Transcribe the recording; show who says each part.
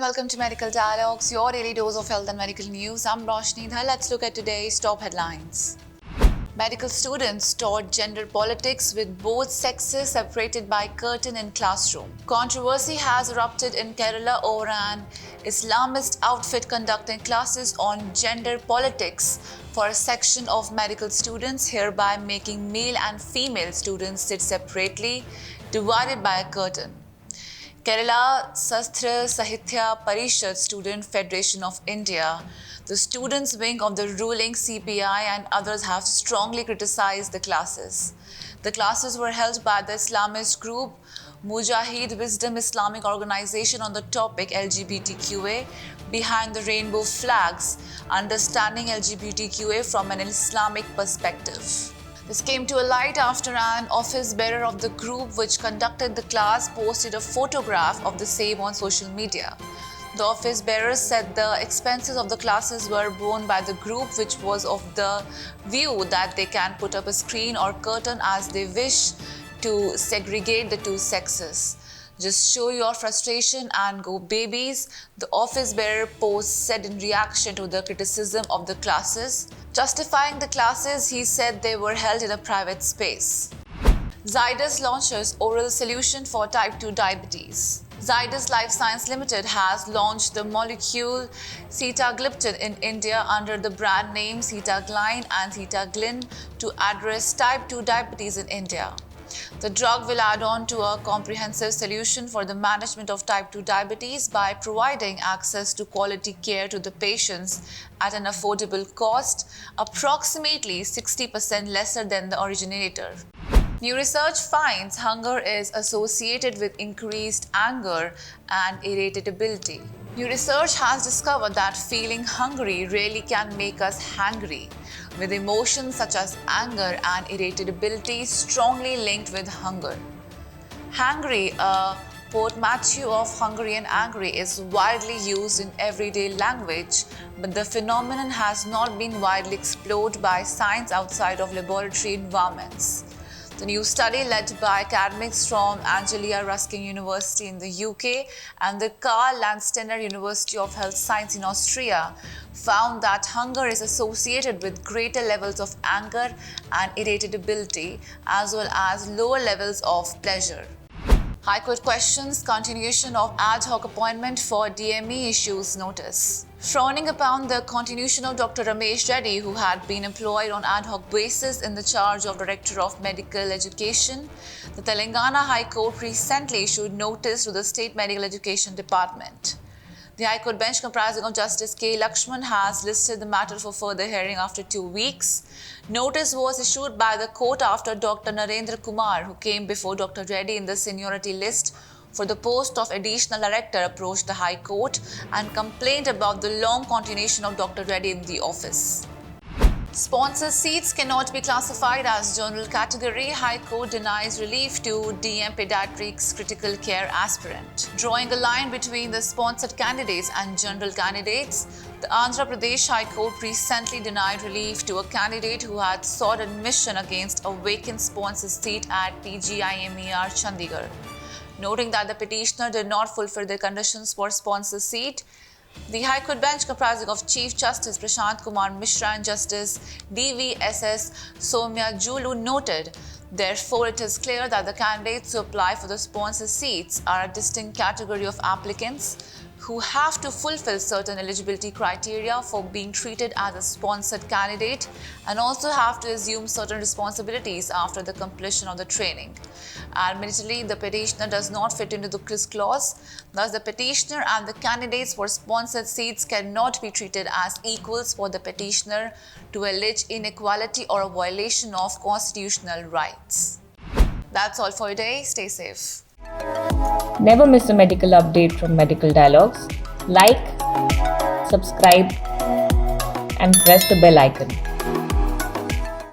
Speaker 1: welcome to Medical Dialogues, your daily dose of health and medical news. I'm Roshni Dhar. Let's look at today's top headlines. Medical students taught gender politics with both sexes separated by curtain in classroom. Controversy has erupted in Kerala over an Islamist outfit conducting classes on gender politics for a section of medical students, hereby making male and female students sit separately, divided by a curtain. Kerala Sastra Sahitya Parishad Student Federation of India, the students' wing of the ruling CPI, and others have strongly criticized the classes. The classes were held by the Islamist group Mujahid Wisdom Islamic Organization on the topic LGBTQA behind the rainbow flags, understanding LGBTQA from an Islamic perspective. This came to a light after an office bearer of the group which conducted the class posted a photograph of the same on social media. The office bearer said the expenses of the classes were borne by the group, which was of the view that they can put up a screen or curtain as they wish to segregate the two sexes. Just show your frustration and go babies, the office bearer post said in reaction to the criticism of the classes. Justifying the classes, he said they were held in a private space. Zydus launches oral solution for type 2 diabetes. Zydus Life Science Limited has launched the molecule sitagliptin in India under the brand name Sitaglyn and Sitaglin to address type 2 diabetes in India. The drug will add on to a comprehensive solution for the management of type 2 diabetes by providing access to quality care to the patients at an affordable cost, approximately 60% lesser than the originator. New research finds hunger is associated with increased anger and irritability. New research has discovered that feeling hungry really can make us hangry, with emotions such as anger and irritability strongly linked with hunger. Hangry, a portmanteau of hungry and angry, is widely used in everyday language, but the phenomenon has not been widely explored by science outside of laboratory environments. The new study, led by academics from Anglia Ruskin University in the UK and the Karl Landsteiner University of Health Science in Austria, found that hunger is associated with greater levels of anger and irritability, as well as lower levels of pleasure. High Court questions continuation of Ad-Hoc appointment for DME issues notice. Frowning upon the continuation of Dr. Drreddy, who had been employed on ad hoc basis in the charge of Director of Medical Education, the Telangana High Court recently issued notice to the State Medical Education Department. The High Court bench, comprising of Justice K. Lakshman, has listed the matter for further hearing after 2 weeks. Notice was issued by the court after Dr. Narendra Kumar, who came before Dr. Reddy in the seniority list for the post of additional director, approached the High Court and complained about the long continuation of Dr. Reddy in the office. Sponsor seats cannot be classified as general category. High Court denies relief to DM Pediatrics critical care aspirant. Drawing a line between the sponsored candidates and general candidates, the Andhra Pradesh High Court recently denied relief to a candidate who had sought admission against a vacant sponsor seat at PGIMER Chandigarh. Noting that the petitioner did not fulfill the conditions for sponsor seat, the High Court bench, comprising of Chief Justice Prashant Kumar Mishra and Justice DVSS Soumya Julu, noted, therefore it is clear that the candidates who apply for the sponsor seats are a distinct category of applicants who have to fulfill certain eligibility criteria for being treated as a sponsored candidate and also have to assume certain responsibilities after the completion of the training. Admittedly, the petitioner does not fit into this clause. Thus, the petitioner and the candidates for sponsored seats cannot be treated as equals for the petitioner to allege inequality or a violation of constitutional rights. That's all for today. Stay safe.
Speaker 2: Never miss a medical update from Medical Dialogues. Like, subscribe, and press the bell icon.